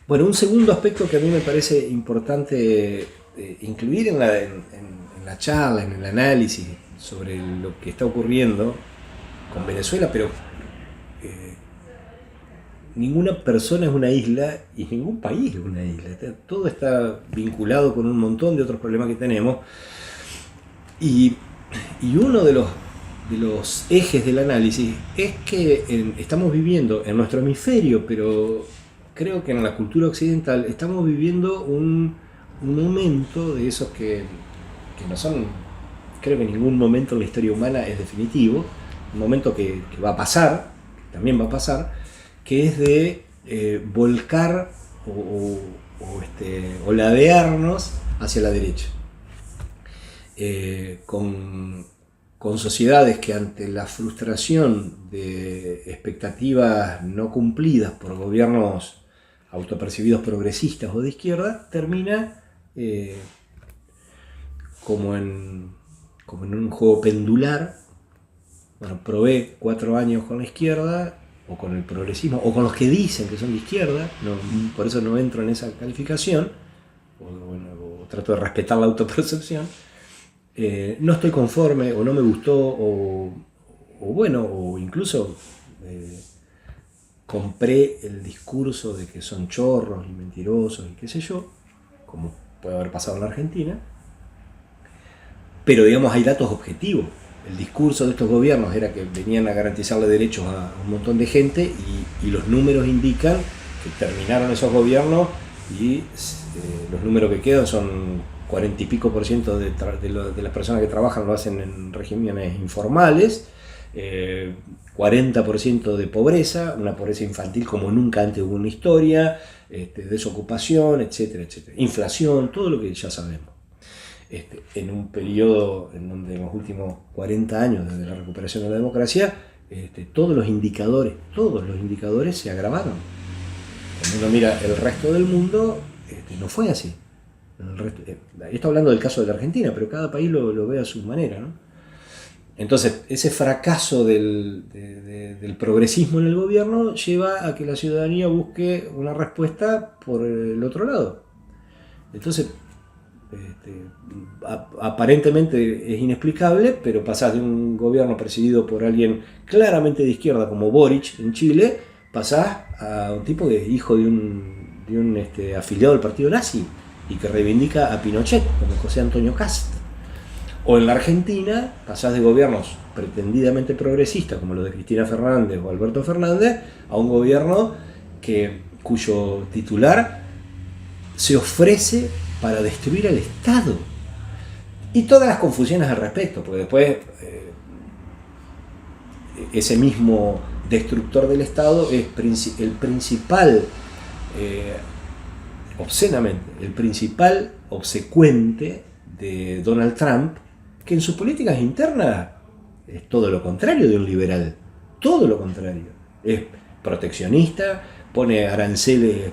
Bueno, un segundo aspecto que a mí me parece importante incluir en la charla, en el análisis sobre lo que está ocurriendo con Venezuela, pero eh, ninguna persona es una isla y ningún país es una isla. Todo está vinculado con un montón de otros problemas que tenemos y, y uno de los ejes del análisis es que estamos viviendo en nuestro hemisferio, pero creo que en la cultura occidental estamos viviendo un momento de esos que no son, creo que ningún momento en la historia humana es definitivo, un momento que va a pasar, que también va a pasar, que es de volcar o ladearnos hacia la derecha. Con sociedades que ante la frustración de expectativas no cumplidas por gobiernos autopercibidos progresistas o de izquierda, termina como, en, como en un juego pendular. Bueno, probé 4 años con la izquierda, o con el progresismo, o con los que dicen que son de izquierda, por eso no entro en esa calificación, o trato de respetar la autopercepción. No estoy conforme, o no me gustó, o incluso compré el discurso de que son chorros y mentirosos y qué sé yo, como puede haber pasado en la Argentina, pero digamos hay datos objetivos. El discurso de estos gobiernos era que venían a garantizarle derechos a un montón de gente y los números indican que terminaron esos gobiernos y los números que quedan son 40 y pico por ciento de las personas que trabajan lo hacen en regímenes informales, 40% de pobreza, una pobreza infantil como nunca antes hubo en la historia, desocupación, etcétera, etcétera, inflación, todo lo que ya sabemos. En un periodo en donde en los últimos 40 años desde la recuperación de la democracia, todos los indicadores se agravaron. Cuando uno mira el resto del mundo, no fue así. Estoy hablando del caso de la Argentina, pero cada país lo ve a su manera, ¿no? Entonces, ese fracaso del progresismo en el gobierno lleva a que la ciudadanía busque una respuesta por el otro lado. Entonces, aparentemente es inexplicable, pero pasás de un gobierno presidido por alguien claramente de izquierda como Boric en Chile, pasás a un tipo que es hijo de un afiliado del partido nazi y que reivindica a Pinochet como José Antonio Cast. O en la Argentina pasás de gobiernos pretendidamente progresistas como los de Cristina Fernández o Alberto Fernández a un gobierno cuyo titular se ofrece para destruir al Estado. Y todas las confusiones al respecto, porque después ese mismo destructor del Estado es el principal, obscenamente, el principal obsecuente de Donald Trump, que en sus políticas internas es todo lo contrario de un liberal, todo lo contrario. Es proteccionista, pone aranceles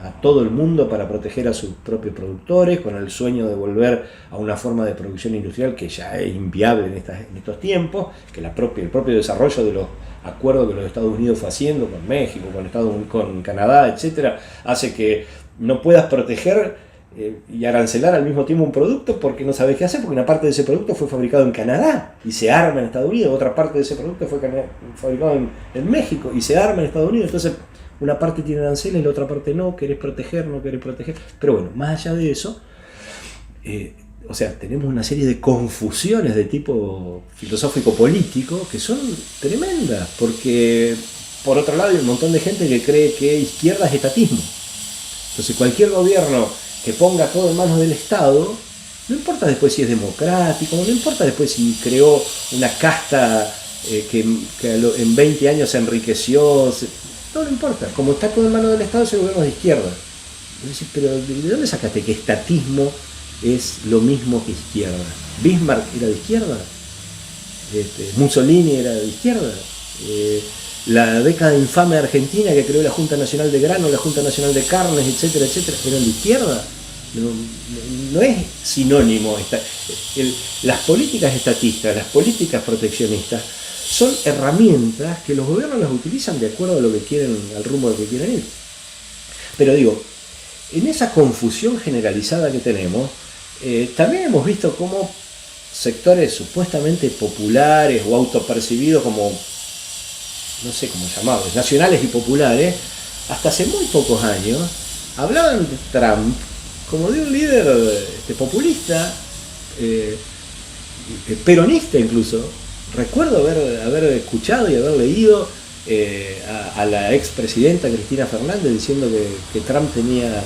a todo el mundo para proteger a sus propios productores, con el sueño de volver a una forma de producción industrial que ya es inviable en estos tiempos, que el propio desarrollo de los acuerdos que los Estados Unidos fue haciendo con México, con Canadá, etcétera, hace que no puedas proteger y arancelar al mismo tiempo un producto porque no sabes qué hacer, porque una parte de ese producto fue fabricado en Canadá y se arma en Estados Unidos, otra parte de ese producto fue fabricado en México y se arma en Estados Unidos. Entonces una parte tiene aranceles y la otra parte no, querés proteger, no querés proteger. Pero bueno, más allá de eso, o sea, tenemos una serie de confusiones de tipo filosófico-político que son tremendas, porque por otro lado hay un montón de gente que cree que izquierda es estatismo. Entonces cualquier gobierno que ponga todo en manos del Estado, no importa después si es democrático, no importa después si creó una casta que en 20 años se enriqueció, no importa, como está todo en manos del Estado, ese gobierno es de izquierda. Decís, pero ¿de dónde sacaste que estatismo es lo mismo que izquierda? Bismarck era de izquierda, Mussolini era de izquierda, la década infame de Argentina que creó la Junta Nacional de Grano, la Junta Nacional de Carnes, etcétera, etcétera, eran de izquierda. No es sinónimo. Las políticas estatistas, las políticas proteccionistas son herramientas que los gobiernos las utilizan de acuerdo a lo que quieren, al rumbo al que quieren ir. Pero digo, en esa confusión generalizada que tenemos, también hemos visto cómo sectores supuestamente populares o autopercibidos como, no sé cómo llamarlos, nacionales y populares, hasta hace muy pocos años, hablaban de Trump como de un líder populista, peronista incluso. Recuerdo haber escuchado y haber leído a la expresidenta Cristina Fernández diciendo que Trump tenía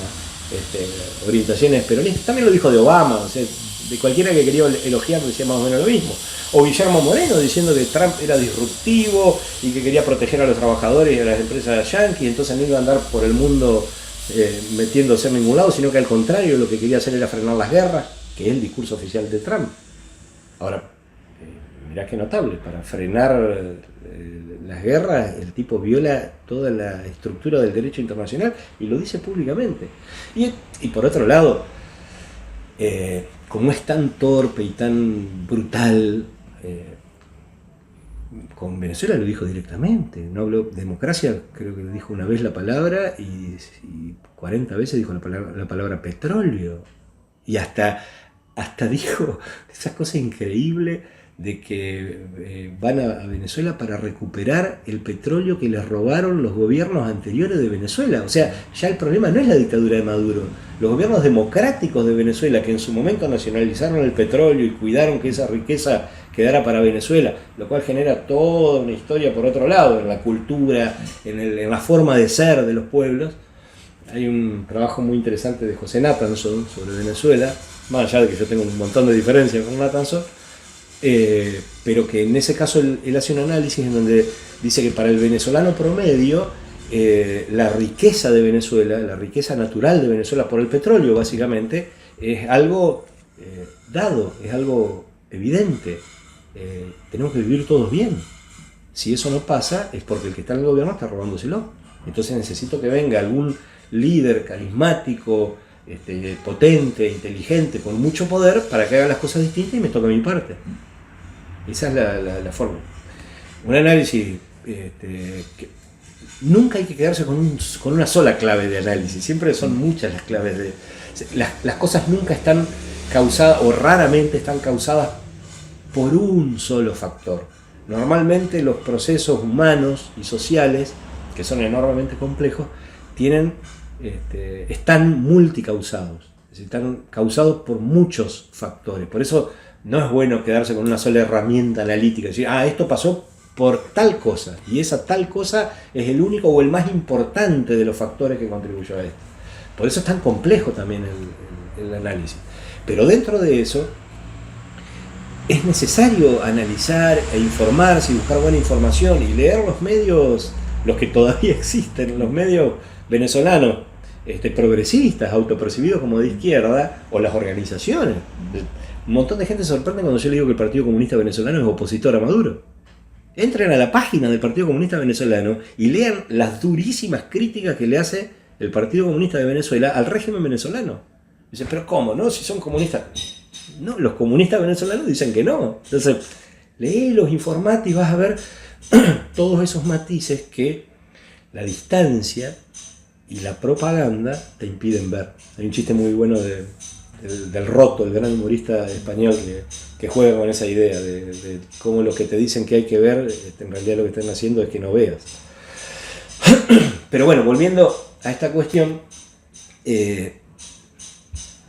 orientaciones peronistas. También lo dijo de Obama, o sea, de cualquiera que quería elogiar decía más o menos lo mismo. O Guillermo Moreno diciendo que Trump era disruptivo y que quería proteger a los trabajadores y a las empresas yanquis, entonces no iba a andar por el mundo metiéndose en ningún lado, sino que al contrario lo que quería hacer era frenar las guerras, que es el discurso oficial de Trump. Ahora, mirá qué notable, para frenar las guerras el tipo viola toda la estructura del derecho internacional y lo dice públicamente. Y por otro lado, como es tan torpe y tan brutal, con Venezuela lo dijo directamente, no habló democracia, creo que lo dijo una vez la palabra y 40 veces dijo la palabra petróleo, y hasta dijo esas cosas increíbles de que van a Venezuela para recuperar el petróleo que les robaron los gobiernos anteriores de Venezuela. O sea, ya el problema no es la dictadura de Maduro. Los gobiernos democráticos de Venezuela, que en su momento nacionalizaron el petróleo y cuidaron que esa riqueza quedara para Venezuela, lo cual genera toda una historia por otro lado, en la cultura, en la forma de ser de los pueblos. Hay un trabajo muy interesante de José Nathanson sobre Venezuela, más allá de que yo tengo un montón de diferencias con Nathanson, pero que en ese caso él hace un análisis en donde dice que para el venezolano promedio la riqueza de Venezuela, la riqueza natural de Venezuela por el petróleo básicamente, es algo dado, es algo evidente. Tenemos que vivir todos bien. Si eso no pasa es porque el que está en el gobierno está robándoselo. Entonces necesito que venga algún líder carismático, potente, inteligente, con mucho poder para que haga las cosas distintas y me toque mi parte. Esa es la forma. Un análisis que nunca hay que quedarse con una sola clave de análisis, siempre son muchas las claves de... Las cosas nunca están causadas, o raramente están causadas por un solo factor. Normalmente los procesos humanos y sociales, que son enormemente complejos, están multicausados, es decir, están causados por muchos factores. Por eso no es bueno quedarse con una sola herramienta analítica, decir, esto pasó por tal cosa, y esa tal cosa es el único o el más importante de los factores que contribuyó a esto. Por eso es tan complejo también el análisis. Pero dentro de eso es necesario analizar e informarse y buscar buena información y leer los medios, los que todavía existen, los medios venezolanos progresistas, autopercibidos como de izquierda, o las organizaciones. Un montón de gente se sorprende cuando yo le digo que el Partido Comunista Venezolano es opositor a Maduro. Entren a la página del Partido Comunista Venezolano y lean las durísimas críticas que le hace el Partido Comunista de Venezuela al régimen venezolano. Dicen, pero ¿cómo? ¿No? Si son comunistas. No, los comunistas venezolanos dicen que no. Entonces, léelos, informate y vas a ver todos esos matices que la distancia y la propaganda te impiden ver. Hay un chiste muy bueno del Roto, el gran humorista español, que juega con esa idea de cómo los que te dicen que hay que ver, en realidad lo que están haciendo es que no veas. Pero bueno, volviendo a esta cuestión,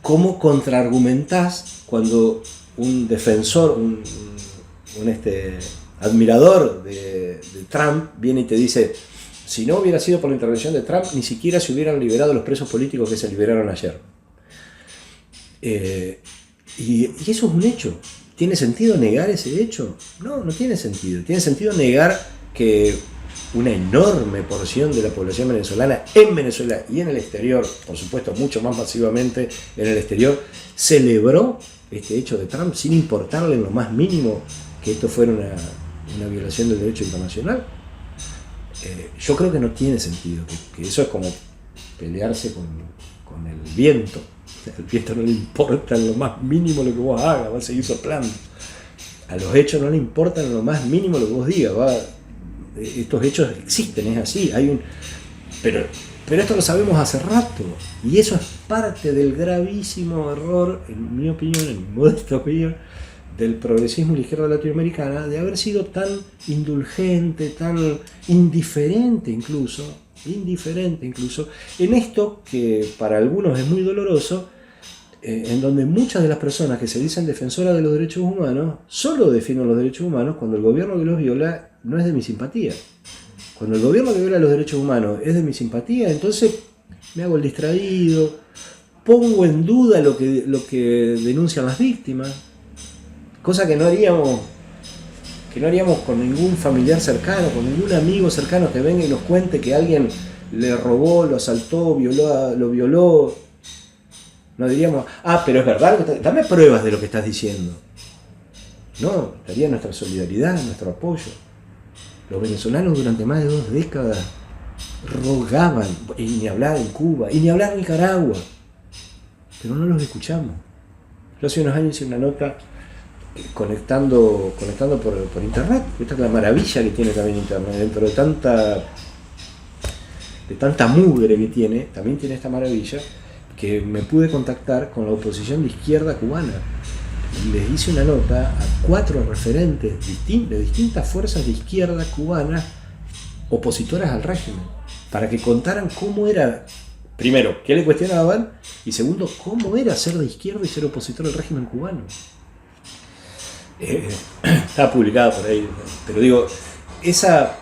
¿cómo contraargumentás cuando un defensor, un admirador de Trump viene y te dice, si no hubiera sido por la intervención de Trump, ni siquiera se hubieran liberado los presos políticos que se liberaron ayer? Y eso es un hecho. ¿Tiene sentido negar ese hecho? No, no tiene sentido. Tiene sentido negar que una enorme porción de la población venezolana en Venezuela y en el exterior, por supuesto mucho más masivamente en el exterior, celebró este hecho de Trump sin importarle en lo más mínimo que esto fuera una violación del derecho internacional. Yo creo que no tiene sentido, que eso es como pelearse con el viento. Al viento no le importa en lo más mínimo lo que vos hagas, va a seguir soplando. A los hechos no le importa en lo más mínimo lo que vos digas. Estos hechos existen, es así. Pero Pero esto lo sabemos hace rato, y eso es parte del gravísimo error, en mi opinión, en mi modesta opinión, del progresismo y la izquierda latinoamericana, de haber sido tan indulgente, tan indiferente incluso, en esto que para algunos es muy doloroso, en donde muchas de las personas que se dicen defensoras de los derechos humanos, solo defienden los derechos humanos cuando el gobierno que los viola no es de mi simpatía. Cuando el gobierno que viola los derechos humanos es de mi simpatía, entonces me hago el distraído, pongo en duda lo que denuncian las víctimas, cosa que no haríamos con ningún familiar cercano, con ningún amigo cercano que venga y nos cuente que alguien le robó, lo asaltó, lo violó. No diríamos, pero es verdad, dame pruebas de lo que estás diciendo. No, estaría nuestra solidaridad, nuestro apoyo. Los venezolanos durante más de 2 décadas rogaban, y ni hablar en Cuba, y ni hablar en Nicaragua, pero no los escuchamos. Yo hace unos años hice una nota conectando por internet. Esta es la maravilla que tiene también internet, dentro de tanta mugre que tiene, también tiene esta maravilla, que me pude contactar con la oposición de izquierda cubana. Les hice una nota a 4 referentes de distintas fuerzas de izquierda cubana opositoras al régimen, para que contaran cómo era, primero, qué le cuestionaban, y segundo, cómo era ser de izquierda y ser opositor al régimen cubano. Está publicada por ahí, pero digo, esa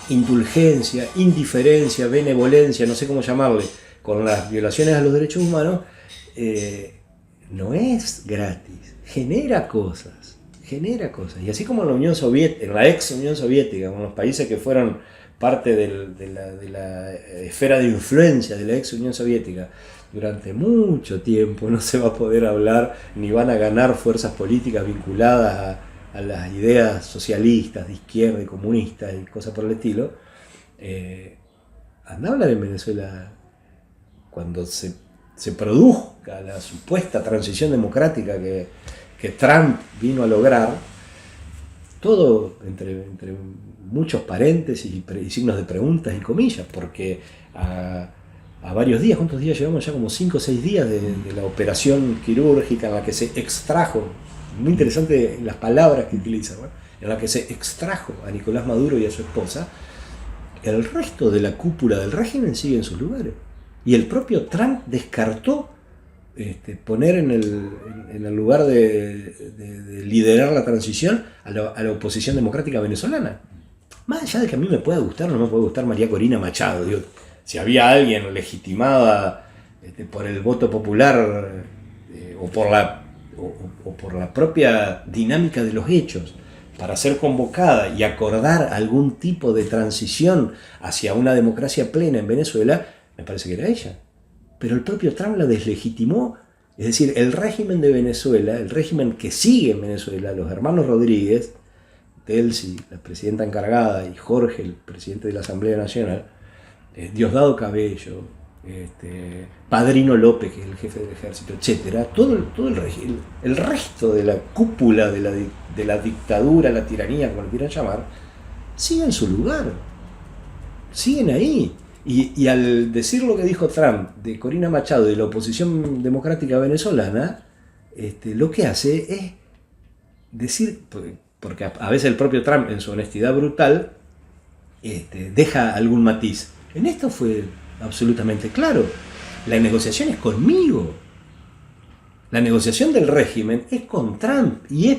indulgencia, indiferencia, benevolencia, no sé cómo llamarle, con las violaciones a los derechos humanos, no es gratis, genera cosas. Y así como en la Unión Soviética, en la ex Unión Soviética, con los países que fueron parte de la esfera de influencia de la ex Unión Soviética, durante mucho tiempo no se va a poder hablar, ni van a ganar fuerzas políticas vinculadas a las ideas socialistas, de izquierda y comunistas y cosas por el estilo. Anda a hablar en Venezuela cuando se produzca la supuesta transición democrática que Trump vino a lograr, todo entre muchos paréntesis y signos de preguntas y comillas, porque a varios días, ¿cuántos días llevamos? Ya como 5 o 6 días de la operación quirúrgica en la que se extrajo, muy interesante las palabras que utiliza, ¿no? En la que se extrajo a Nicolás Maduro y a su esposa. El resto de la cúpula del régimen sigue en sus lugares. Y el propio Trump descartó poner en el lugar de liderar la transición a la oposición democrática venezolana. Más allá de que a mí me pueda gustar o no me puede gustar María Corina Machado, digo, si había alguien legitimada por el voto popular o por la propia dinámica de los hechos para ser convocada y acordar algún tipo de transición hacia una democracia plena en Venezuela, me parece que era ella. Pero el propio Trump la deslegitimó. Es decir, el régimen de Venezuela, el régimen que sigue en Venezuela, los hermanos Rodríguez, Delcy, la presidenta encargada, y Jorge, el presidente de la Asamblea Nacional, Diosdado Cabello, Padrino López, que es el jefe del ejército, etc. Todo el resto de la cúpula de la dictadura, la tiranía, como lo quieran llamar, sigue en su lugar. Siguen ahí. Y al decir lo que dijo Trump de Corina Machado, de la oposición democrática venezolana, lo que hace es decir, porque a veces el propio Trump, en su honestidad brutal, deja algún matiz. En esto fue absolutamente claro. La negociación es conmigo. La negociación del régimen es con Trump y es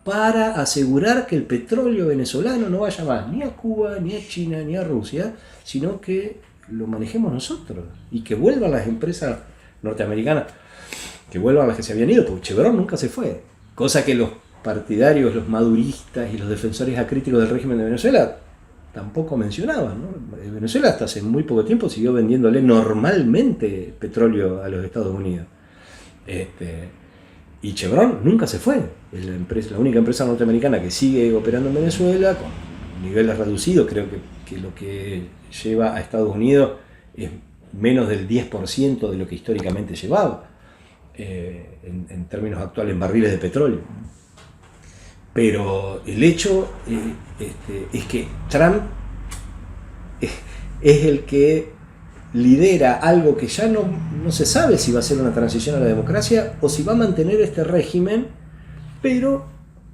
para asegurar que el petróleo venezolano no vaya más ni a Cuba, ni a China, ni a Rusia, sino que lo manejemos nosotros y que vuelvan las empresas norteamericanas, que vuelvan las que se habían ido, porque Chevron nunca se fue. Cosa que los partidarios, los maduristas y los defensores acríticos del régimen de Venezuela tampoco mencionaban, ¿no? Venezuela hasta hace muy poco tiempo siguió vendiéndole normalmente petróleo a los Estados Unidos. Y Chevron nunca se fue. Es la única empresa norteamericana que sigue operando en Venezuela, con niveles reducidos. Creo que lo que lleva a Estados Unidos es menos del 10% de lo que históricamente llevaba, en términos actuales, en barriles de petróleo. Pero el hecho es que Trump es el que lidera algo que ya no se sabe si va a ser una transición a la democracia o si va a mantener este régimen, pero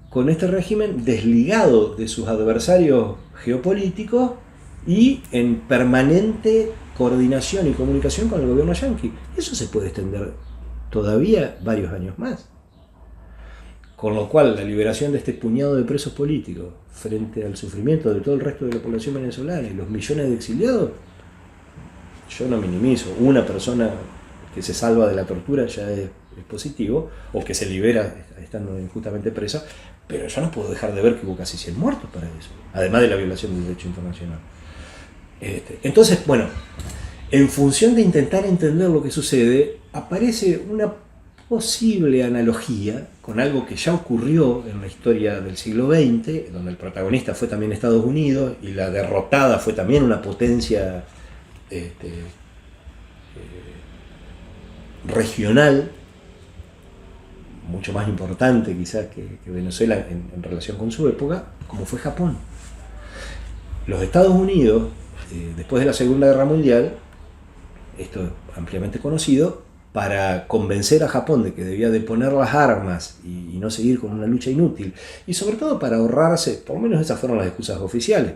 con este régimen desligado de sus adversarios geopolíticos y en permanente coordinación y comunicación con el gobierno yanqui. Eso se puede extender todavía varios años más. Con lo cual, la liberación de este puñado de presos políticos frente al sufrimiento de todo el resto de la población venezolana y los millones de exiliados, yo no minimizo. Una persona que se salva de la tortura ya es positivo, o que se libera estando injustamente presa, pero yo no puedo dejar de ver que hubo casi 100 muertos para eso, además de la violación del derecho internacional. Entonces, bueno, en función de intentar entender lo que sucede, aparece una posible analogía con algo que ya ocurrió en la historia del siglo XX, donde el protagonista fue también Estados Unidos y la derrotada fue también una potencia regional, mucho más importante quizás que Venezuela en relación con su época, como fue Japón. Los Estados Unidos, después de la Segunda Guerra Mundial, esto es ampliamente conocido, para convencer a Japón de que debía de poner las armas y no seguir con una lucha inútil, y sobre todo para ahorrarse, por lo menos esas fueron las excusas oficiales,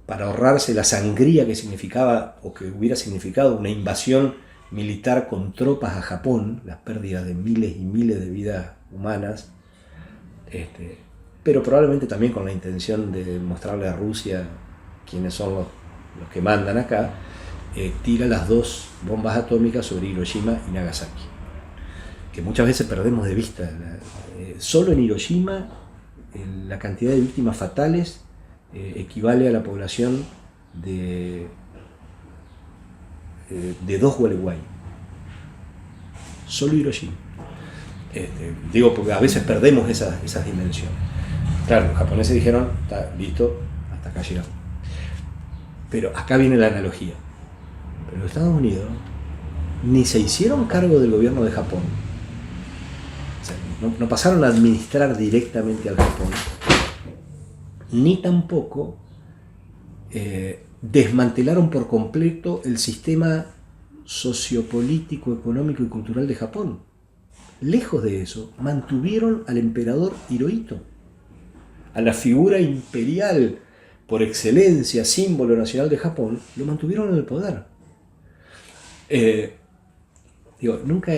para ahorrarse la sangría que significaba o que hubiera significado una invasión militar con tropas a Japón, las pérdidas de miles y miles de vidas humanas, pero probablemente también con la intención de mostrarle a Rusia quiénes son los que mandan acá, tira las 2 bombas atómicas sobre Hiroshima y Nagasaki, que muchas veces perdemos de vista. Solo en Hiroshima la cantidad de víctimas fatales equivale a la población de 2 Gualeguay. Solo Hiroshima. Digo porque a veces perdemos esas dimensiones. Claro, los japoneses dijeron, está listo, hasta acá llegamos. Pero acá viene la analogía. Pero los Estados Unidos ni se hicieron cargo del gobierno de Japón. O sea, no pasaron a administrar directamente al Japón, ni tampoco desmantelaron por completo el sistema sociopolítico, económico y cultural de Japón. Lejos de eso, mantuvieron al emperador Hirohito, a la figura imperial por excelencia, símbolo nacional de Japón, lo mantuvieron en el poder. Nunca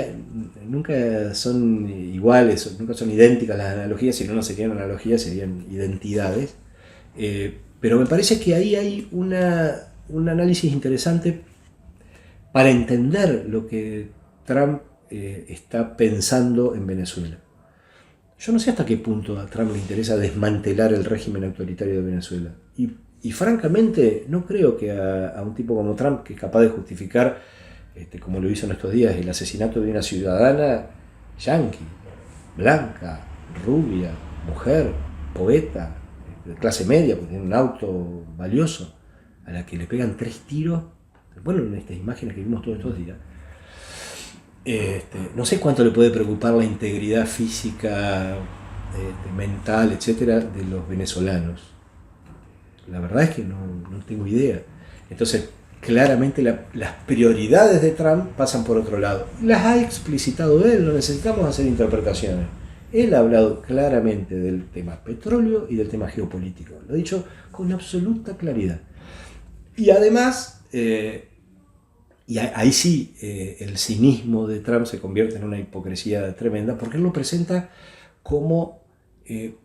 son iguales, nunca son idénticas las analogías, si no serían analogías, serían identidades. Pero me parece que ahí hay un análisis interesante para entender lo que Trump está pensando en Venezuela. Yo no sé hasta qué punto a Trump le interesa desmantelar el régimen autoritario de Venezuela. Y francamente no creo que a un tipo como Trump, que es capaz de justificar, como lo hizo en estos días, el asesinato de una ciudadana yanqui, blanca, rubia, mujer, poeta, de clase media, porque tiene un auto valioso, a la que le pegan 3 tiros, bueno, en estas imágenes que vimos todos estos días. No sé cuánto le puede preocupar la integridad física, mental, etcétera, de los venezolanos. La verdad es que no tengo idea. Entonces, claramente las prioridades de Trump pasan por otro lado. Las ha explicitado él, no necesitamos hacer interpretaciones. Él ha hablado claramente del tema petróleo y del tema geopolítico. Lo ha dicho con absoluta claridad. Y además, y ahí sí, el cinismo de Trump se convierte en una hipocresía tremenda, porque él lo presenta como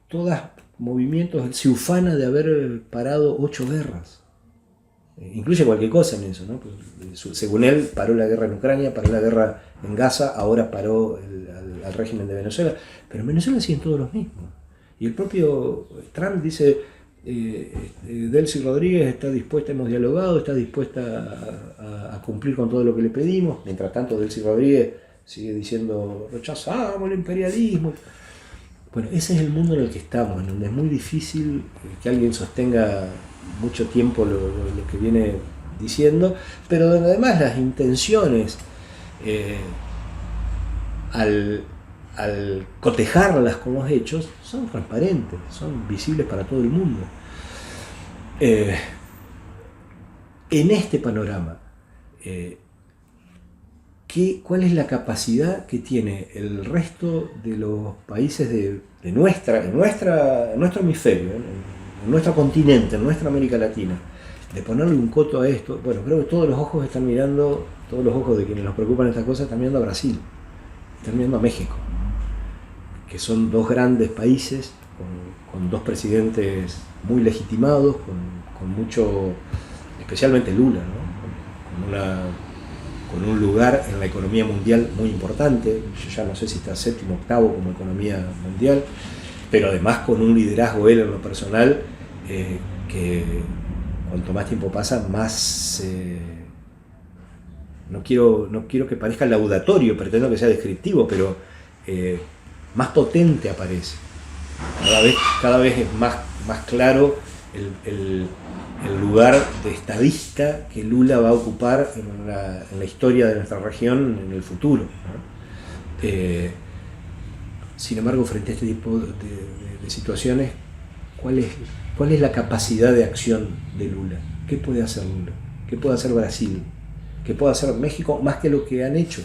todos movimientos, él se ufana de haber parado 8 guerras. Incluye cualquier cosa en eso, ¿no? Pues, según él, paró la guerra en Ucrania, paró la guerra en Gaza, ahora paró al régimen de Venezuela. Pero en Venezuela siguen todos los mismos. Y el propio Trump dice, Delcy Rodríguez está dispuesta, hemos dialogado, está dispuesta a cumplir con todo lo que le pedimos. Mientras tanto, Delcy Rodríguez sigue diciendo, rechazamos el imperialismo. Bueno, ese es el mundo en el que estamos, en donde es muy difícil que alguien sostenga mucho tiempo lo que viene diciendo, pero donde además las intenciones, al cotejarlas con los hechos, son transparentes, son visibles para todo el mundo. En este panorama, ¿Cuál es la capacidad que tiene el resto de los países de nuestro hemisferio, en nuestro continente, en nuestra América Latina, de ponerle un coto a esto? Bueno, creo que todos los ojos están mirando, todos los ojos de quienes nos preocupan estas cosas están mirando a Brasil, están mirando a México, que son dos grandes países con dos presidentes muy legitimados, con mucho, especialmente Lula, ¿no? Con un lugar en la economía mundial muy importante. Yo ya no sé si está séptimo, octavo como economía mundial, pero además con un liderazgo él en lo personal, que cuanto más tiempo pasa, más... no quiero que parezca laudatorio, pretendo que sea descriptivo, pero más potente aparece. Cada vez es más claro el lugar de estadista que Lula va a ocupar en la historia de nuestra región en el futuro, ¿no? Sin embargo, frente a este tipo de situaciones, ¿cuál es la capacidad de acción de Lula? ¿Qué puede hacer Lula? ¿Qué puede hacer Brasil? ¿Qué puede hacer México más que lo que han hecho?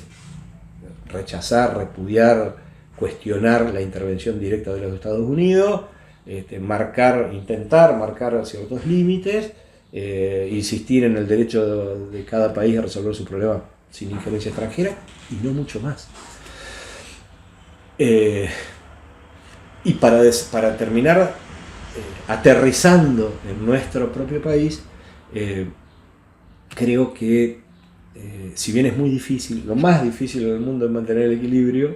Rechazar, repudiar, cuestionar la intervención directa de los Estados Unidos, intentar marcar ciertos límites, insistir en el derecho de cada país a resolver su problema sin injerencia extranjera, y no mucho más. Y para terminar, aterrizando en nuestro propio país, creo que si bien es muy difícil, lo más difícil del mundo es mantener el equilibrio,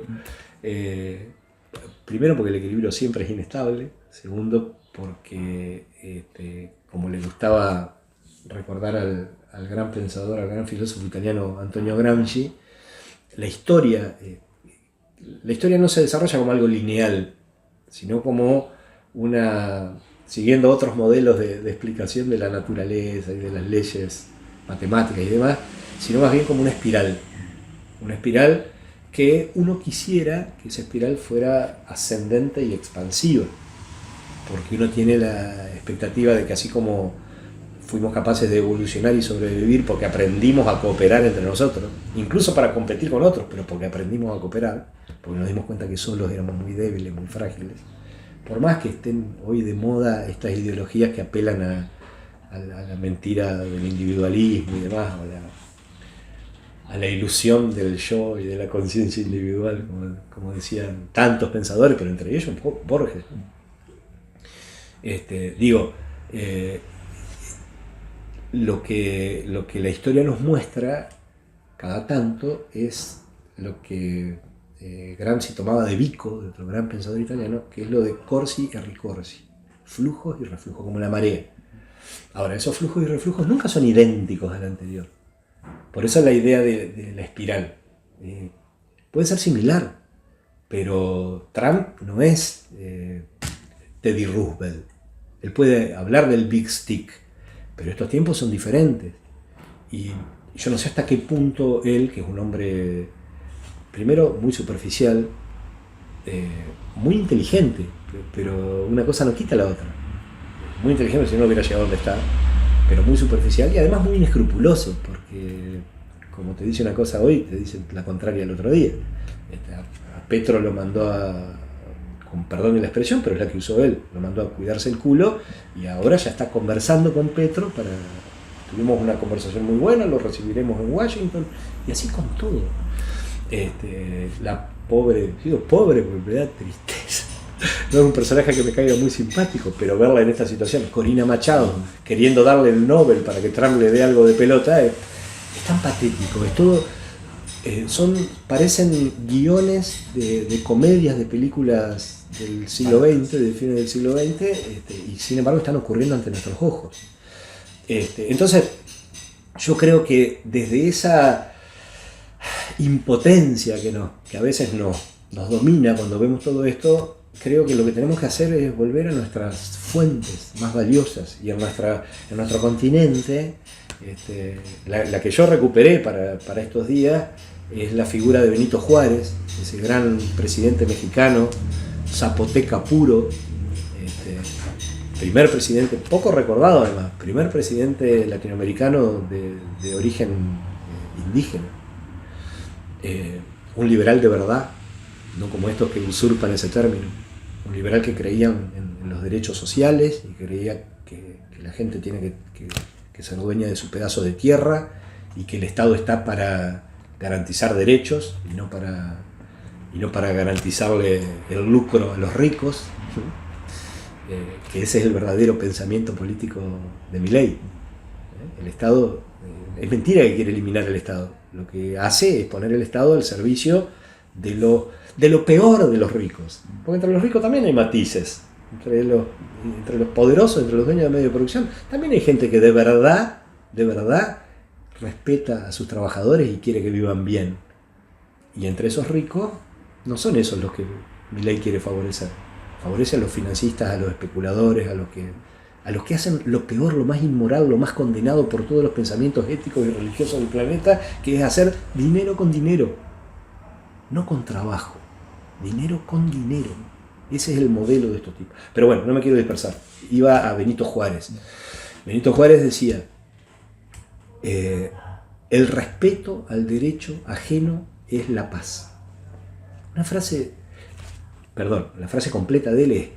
primero porque el equilibrio siempre es inestable, segundo porque, como le gustaba recordar al gran pensador, al gran filósofo italiano Antonio Gramsci, la historia no se desarrolla como algo lineal, sino como siguiendo otros modelos de explicación de la naturaleza y de las leyes matemáticas y demás, sino más bien como una espiral que uno quisiera que esa espiral fuera ascendente y expansiva, porque uno tiene la expectativa de que así como fuimos capaces de evolucionar y sobrevivir porque aprendimos a cooperar entre nosotros, incluso para competir con otros, pero porque aprendimos a cooperar, porque nos dimos cuenta que solos éramos muy débiles, muy frágiles, por más que estén hoy de moda estas ideologías que apelan a la mentira del individualismo y demás, a la ilusión del yo y de la conciencia individual, como decían tantos pensadores, pero entre ellos Borges. Lo que la historia nos muestra cada tanto es lo que Gramsci tomaba de Vico, de otro gran pensador italiano, que es lo de corsi e ricorsi, flujos y reflujos, como la marea. Ahora, esos flujos y reflujos nunca son idénticos al anterior. Por eso la idea de la espiral. Puede ser similar, pero Trump no es Teddy Roosevelt. Él puede hablar del Big Stick, pero estos tiempos son diferentes. Y yo no sé hasta qué punto él, que es un hombre, primero, muy superficial, muy inteligente, pero una cosa no quita la otra. Muy inteligente, si no hubiera llegado a donde está, pero muy superficial y además muy inescrupuloso, porque como te dice una cosa hoy, te dice la contraria el otro día. A Petro lo mandó con perdón de la expresión, pero es la que usó él, lo mandó a cuidarse el culo, y ahora ya está conversando con Petro. Tuvimos una conversación muy buena, lo recibiremos en Washington, y así con todo. Digo pobre porque me da tristeza. No es un personaje que me caiga muy simpático, pero verla en esta situación, Corina Machado queriendo darle el Nobel para que Trump le dé algo de pelota, es tan patético. Es todo, parecen guiones de comedias de películas del siglo XX, del fin del siglo XX, y sin embargo están ocurriendo ante nuestros ojos. Entonces, yo creo que desde esa impotencia que a veces nos domina cuando vemos todo esto, creo que lo que tenemos que hacer es volver a nuestras fuentes más valiosas, y en nuestro continente, la que yo recuperé para estos días es la figura de Benito Juárez, ese gran presidente mexicano, zapoteca puro, primer presidente, poco recordado además, primer presidente latinoamericano de origen indígena. Un liberal de verdad, no como estos que usurpan ese término. Un liberal que creía en los derechos sociales y creía que la gente tiene que ser dueña de su pedazo de tierra y que el Estado está para garantizar derechos y no para garantizarle el lucro a los ricos, que ese es el verdadero pensamiento político de Milei. El Estado, es mentira que quiere eliminar el Estado, lo que hace es poner el Estado al servicio de lo peor de los ricos, porque entre los ricos también hay matices, entre los poderosos, entre los dueños de medios de producción, también hay gente que de verdad respeta a sus trabajadores y quiere que vivan bien, y entre esos ricos no son esos los que Milei quiere favorecer. Favorece a los financistas, a los especuladores, a los que hacen lo peor, lo más inmoral, lo más condenado por todos los pensamientos éticos y religiosos del planeta, que es hacer dinero con dinero, no con trabajo, dinero con dinero. Ese es el modelo de estos tipos. Pero bueno, no me quiero dispersar. Iba a Benito Juárez. Benito Juárez decía, el respeto al derecho ajeno es la paz. La frase completa de él es: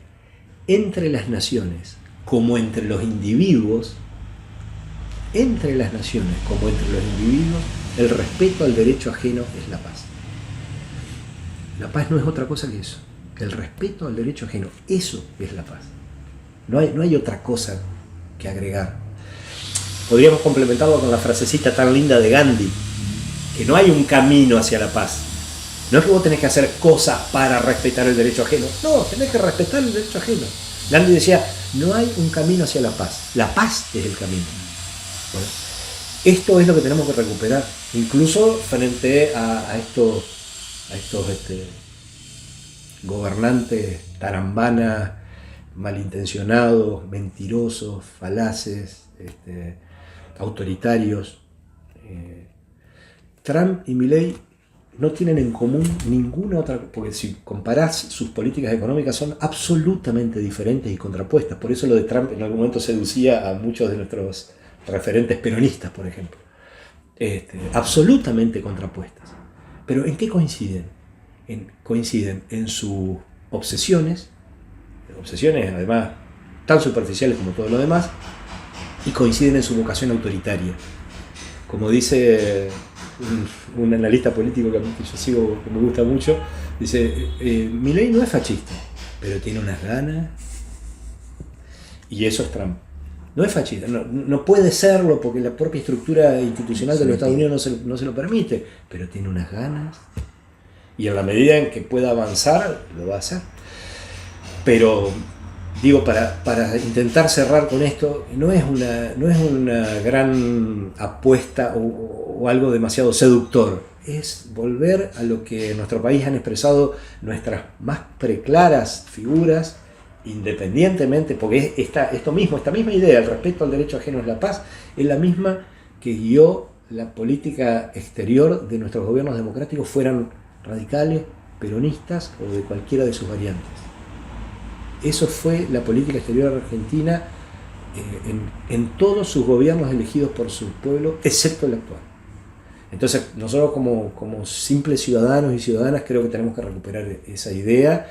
entre las naciones como entre los individuos, el respeto al derecho ajeno es la paz. La paz no es otra cosa que eso, el respeto al derecho ajeno, eso es la paz. No hay otra cosa que agregar. Podríamos complementarlo con la frasecita tan linda de Gandhi, que no hay un camino hacia la paz. No es que vos tenés que hacer cosas para respetar el derecho ajeno. No, tenés que respetar el derecho ajeno. Gandhi decía, no hay un camino hacia la paz. La paz es el camino. Bueno, esto es lo que tenemos que recuperar. Incluso frente a estos gobernantes tarambanas, malintencionados, mentirosos, falaces, autoritarios. Trump y Milei no tienen en común ninguna otra, porque si comparás sus políticas económicas son absolutamente diferentes y contrapuestas. Por eso lo de Trump en algún momento seducía a muchos de nuestros referentes peronistas, por ejemplo. Absolutamente contrapuestas. Pero ¿en qué coinciden? Coinciden en sus obsesiones además tan superficiales como todo lo demás, y coinciden en su vocación autoritaria. Como dice un analista político que yo sigo, que me gusta mucho, dice, Milei no es fascista, pero tiene unas ganas, y eso es Trump. No es fascista, no puede serlo porque la propia estructura institucional de los Estados Unidos no se lo permite, pero tiene unas ganas, y en la medida en que pueda avanzar, lo va a hacer. Pero digo, para intentar cerrar con esto, no es una gran apuesta o algo demasiado seductor. Es volver a lo que en nuestro país han expresado nuestras más preclaras figuras, independientemente, porque esta misma idea, el respeto al derecho ajeno es la paz, es la misma que guió la política exterior de nuestros gobiernos democráticos, fueran radicales, peronistas o de cualquiera de sus variantes. Eso fue la política exterior argentina en todos sus gobiernos elegidos por su pueblo, excepto el actual. Entonces, nosotros como simples ciudadanos y ciudadanas creo que tenemos que recuperar esa idea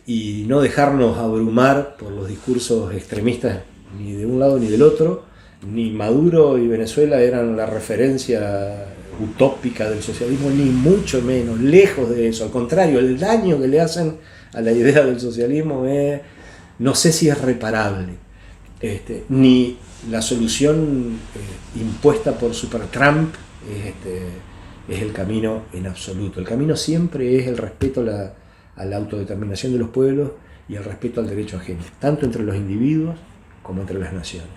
y no dejarnos abrumar por los discursos extremistas ni de un lado ni del otro. Ni Maduro y Venezuela eran la referencia utópica del socialismo, ni mucho menos, lejos de eso. Al contrario, el daño que le hacen a la idea del socialismo no sé si es reparable, ni la solución impuesta por Super Trump es el camino en absoluto. El camino siempre es el respeto a la autodeterminación de los pueblos y el respeto al derecho ajeno, tanto entre los individuos como entre las naciones.